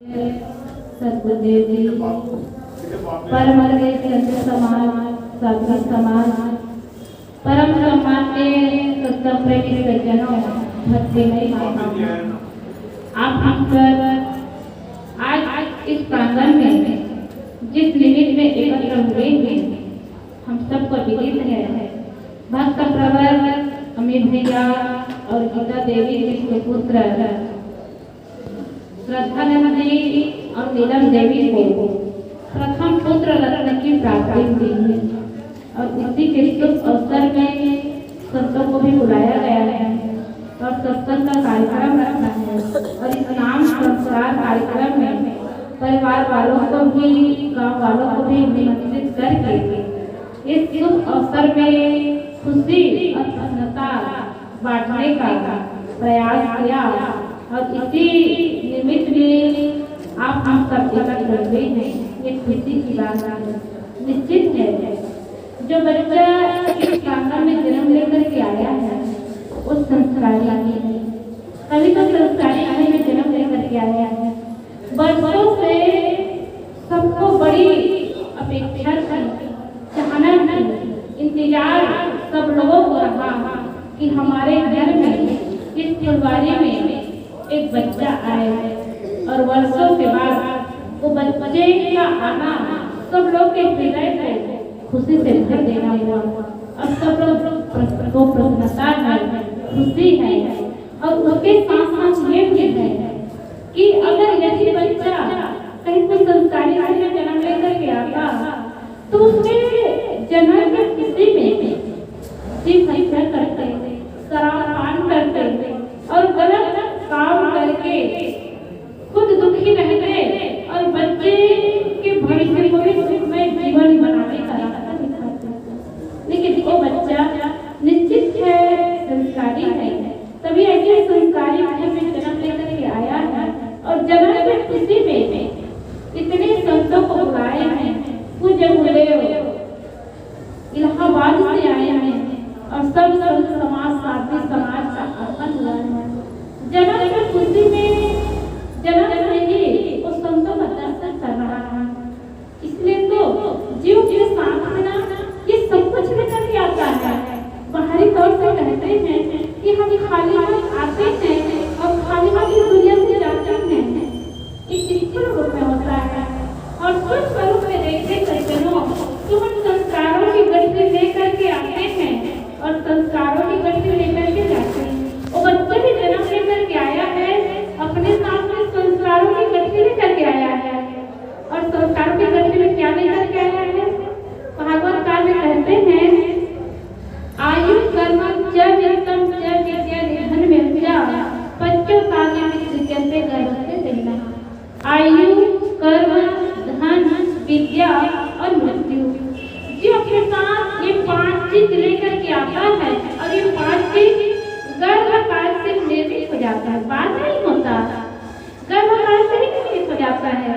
सतगुरुदेव जी परम चंद्र समाज साधु समाज परम सम्मान्य सत्संग प्रेमी सज्जनों भक्तिमय माताओं, आप हम सब आज इस प्रांगण में जिस निमित्त में एकत्र हुए हैं, हम सबको विदित है भक्त प्रवर अमित भैया और गीता देवी जी के पुत्र श्रद्धानंद जी और नीलम देवी को प्रथम पुत्र रत्न की प्राप्ति हुई है और इसी के शुभ अवसर में संतों को भी बुलाया गया है और सत्संग का कार्यक्रम रखना है और इस नाम संस्कार कार्यक्रम में परिवार वालों को भी गांव वालों को भी निमंत्रित करके इस शुभ अवसर में खुशी और प्रसन्नता बांटने का प्रयास किया और इसी निमित्त में आप हम सब एकत्र हुए हैं। ये खुशी की बात है। निश्चित है जो बच्चा इस प्रांगण में जन्म लेकर के आया है वो संस्कारी है। कभी तो संस्कारी घर में जन्म लेकर के आया है। बच्चों से सबको बड़ी अपेक्षा थी, चाहना थी, इंतजार सब लोगों को रहा कि हमारे घर में इस फुलवारी में एक बच्चा आए और वर्षों के बाद वो बच्चे का आना सब लोग के हृदय को खुशी से भर देना हुआ और सब लोग को प्रसन्नता है, खुशी है और उसके साथ साथ ये भी है कि अगर यदि बच्चा कहीं कोई संस्कारी घर में जन्म लेकर के आता तो उसमें जन्म की खुशी में शिव हत्या करते, शराब पान करते और गलत काम करके खुद दुखी रहते और बच्चे के भविष्य को भी सुखमय जीवन बनाने का रास्ता दिखाते। लेकिन वो बच्चा निश्चित है संस्कारी है, तभी ऐसे संस्कारी घर में जन्म लेकर के आया है और जन्म की खुशी में इतने संतों को बुलाए हैं। पूज्य गुरुदेव इलाहाबाद से आए हैं और सब समाज साथी समाज का आगमन हुआ है। जन्म की खुशी में जन्म से ही उस संतों का दर्शन कर रहा है। इसलिए तो जीव के साथ में ना ये सब कुछ लेकर के आता है। बाहरी तौर से कहते हैं कि हम खाली हाथ आते हैं और खाली हाथ की दुनिया से जाते हैं। इस ईश्वर रूप में होता है और कुछ स्वरूप में देखते सज्जनों तो हम संस्कारों की गति लेकर के आते हैं और संस्कारों की गति लेकर के जाते हैं। वो बच्चे भी जन्म लेकर के आया है, अपने साथ में संस्कारों की गति लेकर के आया है और संस्कारों की गति में क्या लेकर के आया है? भागवत काल में कहते हैं आयु कर्म च वित्तम च विद्या निधन विद्या पच्चोतानि विद्यन्ते गर्भस्य देना। आयु कर्म धन विद्या और मृत्यु जो अपने साथ ये 5 चीज लेकर के आता है और ये 5 चीज गर्भकाल से निर्मित हो जाता है। बात नहीं होता, गर्भकाल से ही निर्मित हो जाता है।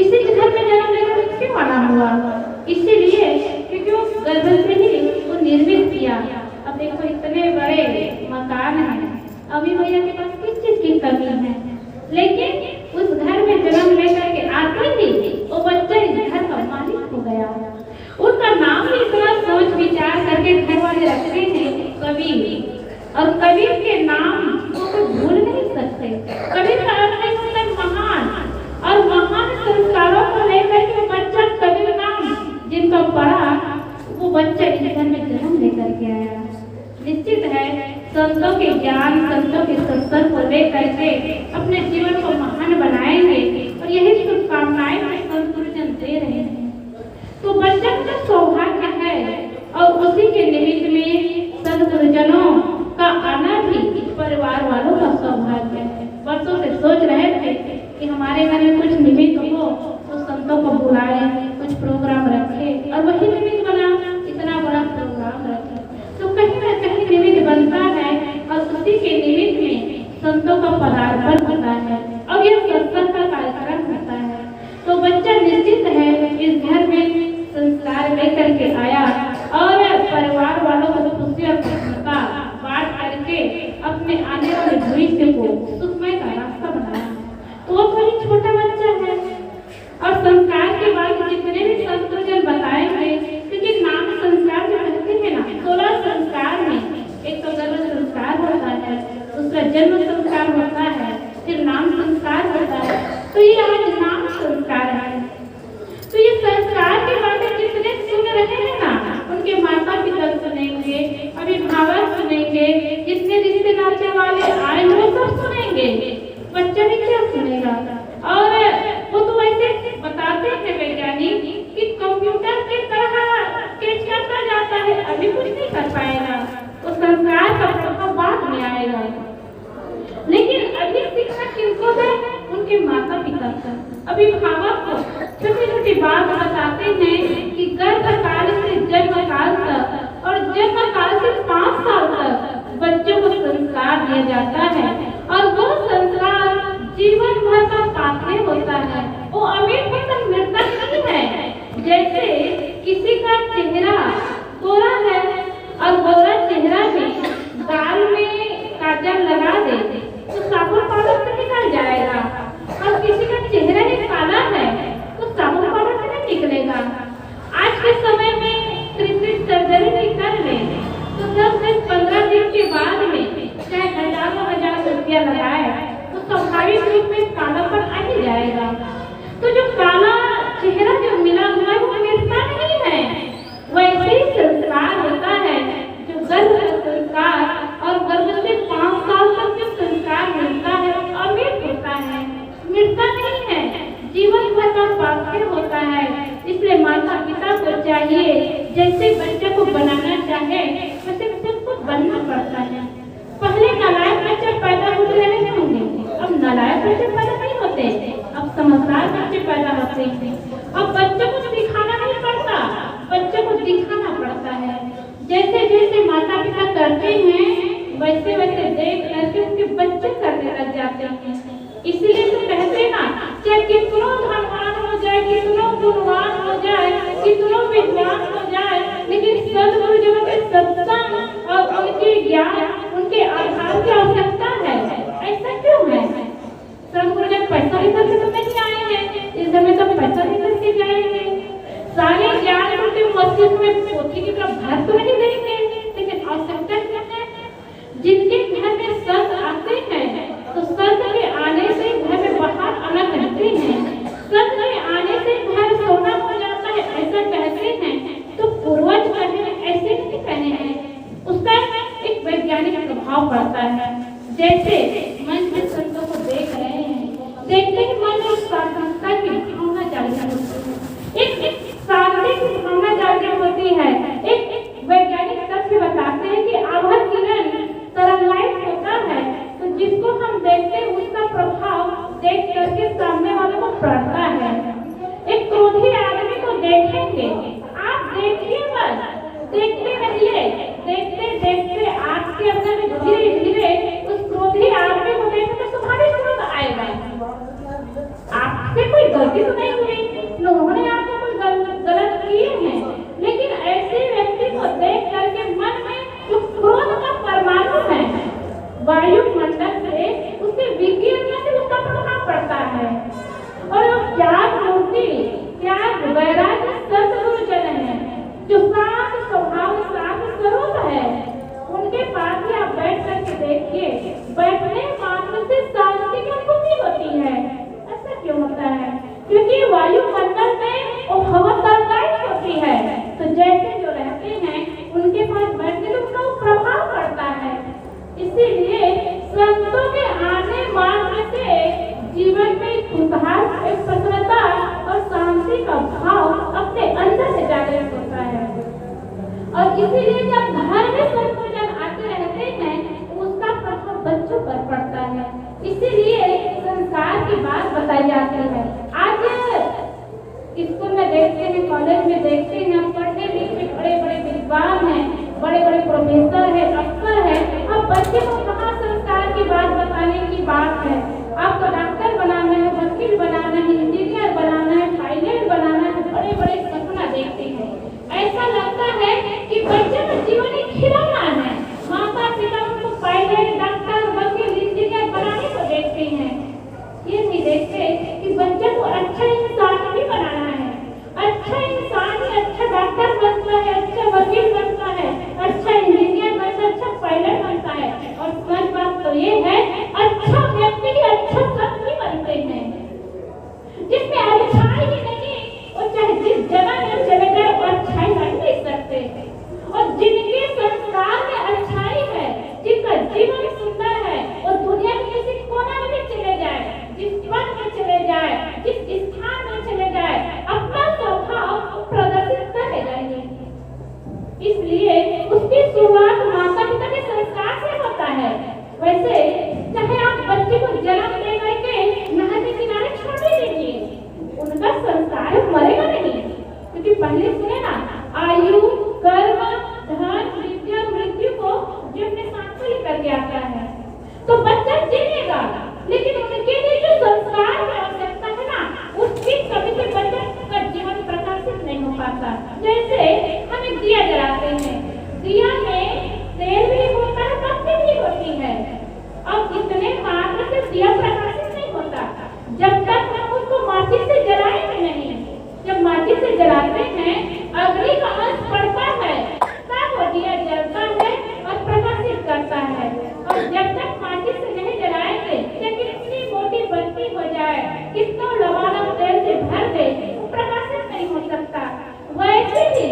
इसी घर में जन्म लेकर क्यों आना हुआ? इसीलिए क्योंकि वो गर्भ से ही वो निर्मित किया। अब देखो इतने बड़े मकान हैं, अभी भैया के पास किस चीज की कमी है, लेकिन उस घर में जन्म लेकर के आते ही वो बच्चा इस घर का मालिक हो गया। उनका नाम ही इतना सोच विचार करके घर वाले रखते हैं कबीर, और कबीर के नाम को भूल नहीं सकते। कबीर का अर्थ है महान, और महान संस्कारों को लेकर के बच्चा कबीर नाम जिनका पढ़ा वो बच्चा इस घर में जन्म लेकर के आया। निश्चित है संतों के ज्ञान, संतों के सत्संग को लेकर के अपने जीवन को महान बनाएंगे और यही शुभकामनाएं संत गुरुजन दे रहे हैं। तो बच्चा का सौभाग्य है और उसी के निमित्त में संत गुरुजनों का आना भी परिवार वालों का सौभाग्य है। वर्षों से सोच रहे थे कि हमारे घर में कुछ निमित्त हो तो संतों को बुलाए, कुछ प्रोग्राम रखे और वही निमित्त बना, इतना बड़ा प्रोग्राम रखे तो कहीं न कहीं निमित्त बनता है और उसी के निमित्त में संतों का पदार्पण होता है और यह सत्संग का कार्यक्रम होता है। तो बच्चा निश्चित है इस घर में संस्कार लेकर के आया और परिवार वालों को खुशी और प्रसन्नता बांट करके अपने आने वाले भविष्य को सुखमय का रास्ता बनाया। तो वो कोई छोटा बच्चा तो ये आज नाम संस्कार है। तो ये संस्कार के बातें जितने सुन रहे हैं ना, उनके माता पिता सुनेंगे, अभिभावक सुनेंगे, जितने रिश्ते नाते वाले आए वो सब सुनेंगे, बच्चा भी क्या सुनेगा। और वो तो वैसे बताते हैं वैज्ञानिक कि कंप्यूटर की तरह कैच करता जाता है, अभी कुछ नहीं कर पाएगा, तो संस्कार का प्रभाव बाद में आएगा। लेकिन अभी शिक्षा किनको है? उनके माता पिता का, अभिभावक को छोटी छोटी बात बताते हैं कि गर्भकाल से जन्मकाल तक और जन्मकाल से 5 साल तक बच्चों को संस्कार दिया जाता है, और वो संस्कार जीवन भर का पाथवे होता है, वो अमीर तक मिलता नहीं है। जैसे किसी का चेहरा गोरा है और गोरा चेहरा में गाल में काजल लगा दे तो साबुन पाउडर से निकल जाएगा, और किसी का चेहरा ही काला है तो साबुन पाउडर से नहीं निकलेगा। आज के समय में कृत्रिम सर्जरी भी कर ले तो 10 से 15 दिन के बाद में चाहे हजार रुपया लगाए तो स्वाभाविक रूप में कालापन आ ही जाएगा। तो जो काला चेहरा जो मिला हुआ है वो मिटता नहीं है। वैसे ही संस्कार होता है, जो गर्भ का संस्कार और गर्भ से 5 साल तक जो संस्कार मिलता है अमिट होता है, मिटता नहीं है, जीवन भर का पाथवे होता है। इसलिए माता पिता को चाहिए जैसे बच्चे को बनाना चाहे वैसे बच्चे को बनना पड़ता है। पहले नालायक बच्चे पैदा होते रहे होंगे, अब नालायक बच्चे पैदा नहीं होते, अब समझदार बच्चे पैदा होते हैं। अब बच्चों को दिखाना नहीं पड़ता, बच्चों को दिखाना पड़ता है। जैसे जैसे माता पिता करते हैं वैसे वैसे देख करके उनके बच्चे करने लग जाते हैं। इसीलिए तो कहते ना, चाहे कितनों धनवान हो जाए, कितनों गुणवान हो जाए, कितनों विद्वान हो जाए, लेकिन सद्गुरुजनों के सत्संग और उनके ज्ञान, उनके आधार की आवश्यकता है। ऐसा क्यों है? सद्गुरुजन पैसा लेकर के तो नहीं आए हैं, इस समय तो पैसा लेकर के जाएंगे, सारे ज्ञान उनके मस्तिष्क में पोथी की तरफ भर तो नहीं देंगे, लेकिन आवश्यकता क्या है? जिनके घर में संत आते हैं तो संत के आने से घर में बाहर आना कहते हैं, संत के आने से घर सोना हो जाता है ऐसा कहते हैं। तो पूर्वज कहे ऐसे नहीं कहे हैं, उसका एक वैज्ञानिक प्रभाव पड़ता है। जैसे मन में संतों को देख रहे हैं, देखते ही मन में सार्थकता की भावना जागृत होती है, एक शांति की भावना जागृत होती है। एक वैज्ञानिक तथ्य बताते हैं कि आभा किरण तरंगायित होता है, तो जिसको हम देखते हैं उसका प्रभाव देख करके सामने वालों को पड़ता है। एक क्रोधी आदमी को देखेंगे, आप देखिए बस, देखते रहिए, देखते देखते आपके अंदर में धीरे धीरे उस क्रोधी आदमी को देखने में तुम्हारी जरूरत आएगा। आपसे कोई गलती तो नहीं हुई, लोगों ने आपको कोई गलत किए हैं, लेकिन ऐसे व्यक्ति को देख करके मन में जो क्रोध का परमाणु है वायुमंडल से उसके विकिरण से उसका प्रभाव पड़ता है। और वो त्याग मूर्ति, त्याग वैराग्य सद्गुरुजन है, जो शांत स्वभाव शांत स्वरूप है, उनके पास ही आप बैठ करके देखिए, बैठने मात्र से शांति की अनुभूति होती है। ऐसा क्यों होता है? क्योंकि वायुमंडल में वो हवा तरंगायित होती है, तो जैसे जो रहते हैं उनके पास बैठने तो उनका प्रभाव पड़ता है। इसीलिए संतों के आने मात्र से जीवन में खुशहाल, एक प्रसन्नता और शांति का भाव अपने अंदर से जागृत होता है। और इसीलिए जब घर में संतोजन आते रहते हैं उसका प्रभाव बच्चों पर पड़ता है। इसीलिए संस्कार की बात बताई जाती है। आज स्कूल में देखते हैं, कॉलेज में देखते हैं, पढ़ने लिखने बड़े बड़े विद्वान हैं, बड़े बड़े प्रोफेसर है, अफसर है, अब बच्चे को कहाँ संस्कार की बात बताने की बात है। आपको डॉक्टर बनाना है, वकील बनाना है, इंजीनियर बनाना है, पायलट बनाना है, बड़े बड़े सपना देखते हैं। ऐसा लगता है कि बच्चे का जीवन ही खिलौना है, माता पिता उनको पायलट, डॉक्टर, वकील, इंजीनियर बनाने को देखते हैं। ये नहीं देखते कि बच्चे को अच्छा इंसान भी बनाना है। अच्छा इंसान ही अच्छा डॉक्टर बनता है, अच्छा वकील बनता है, अच्छा इंजीनियर बनता है, अच्छा पायलट बनता है। और सच बात तो ये है, अच्छा व्यक्ति ही अच्छा संत दिया जलाते हैं। दिया में तेल भी होता है, बत्ती भी होती है, और इतने मात्र से दिया प्रकाशित नहीं होता जब तक हम उसको माचिस से जलाएंगे नहीं। जब माचिस से जलाते हैं, अग्नि का अंश पड़ता है, तब वो दिया जलता है और प्रकाशित करता है। और जब तक माचिस से नहीं जलाएंगे, चाहे कितनी मोटी बत्ती हो जाए, कितना लबालब तेल से भर दे, वो प्रकाशित नहीं हो सकता। वैसे ही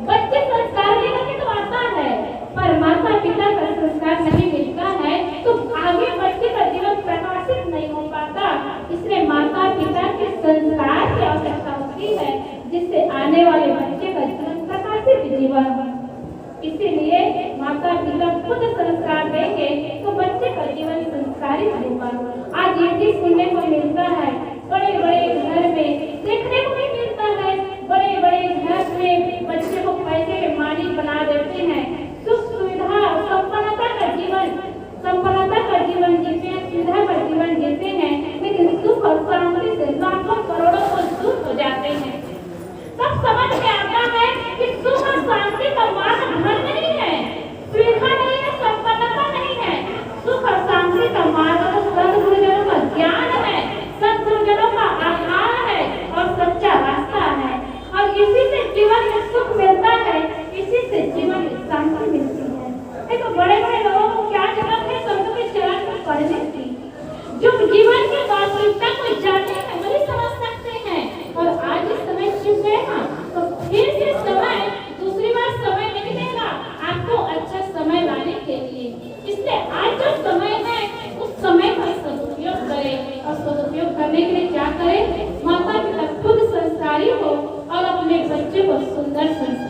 बच्चे संस्कार लेकर के तो आता है, पर माता पिता का संस्कार नहीं मिलता है तो आगे बच्चे का जीवन प्रकाशित नहीं हो पाता। इसलिए माता पिता के संस्कार की आवश्यकता होती है, जिससे आने वाले बच्चे का जीवन प्रकाशित जीवन हो। इसीलिए माता पिता खुद संस्कार देंगे तो बच्चे का जीवन संस्कारित होगा। आज ये चीज सुनने को मिलता है, बड़े बड़े घर में देखने को भी मिलता है। बड़े बड़े घर में बच्चे को पैसे के मालिक बना देते हैं, सुख सुविधा संपन्नता का जीवन जीते हैं, सुविधा का जीवन जीते हैं, लेकिन सुख और शांति से लाखों करोड़ों को दूर हो जाते हैं। तब समझ में आता है कि सुख और शांति का मार्ग धन नहीं है, सुविधा नहीं है, संपन्नता नहीं है। सुख और शांति का मार्ग तो सद्गुरुजनों का ज्ञान है, सद्गुरुजनों का आहार है और सच्चा रास्ता है। और इसी से जीवन में सुख मिलता है, इसी से जीवन में शांति मिलती है। देखो बड़े बड़े लोगों को क्या जरूरत है, संतों के चरण में पढ़ने की। जो जीवन की वास्तविकता को जानते हैं वही समझ सकते हैं। और आज इस समय चुप गए ना तो फिर से समय दूसरी बार समय नहीं देगा आपको अच्छा समय लाने के लिए। इसलिए आज जो समय है उस समय का सदुपयोग करें, और सदुपयोग करने के लिए क्या करें, माता पिता खुद संस्कारी हो और अपने बच्चे को सुंदर संस्कार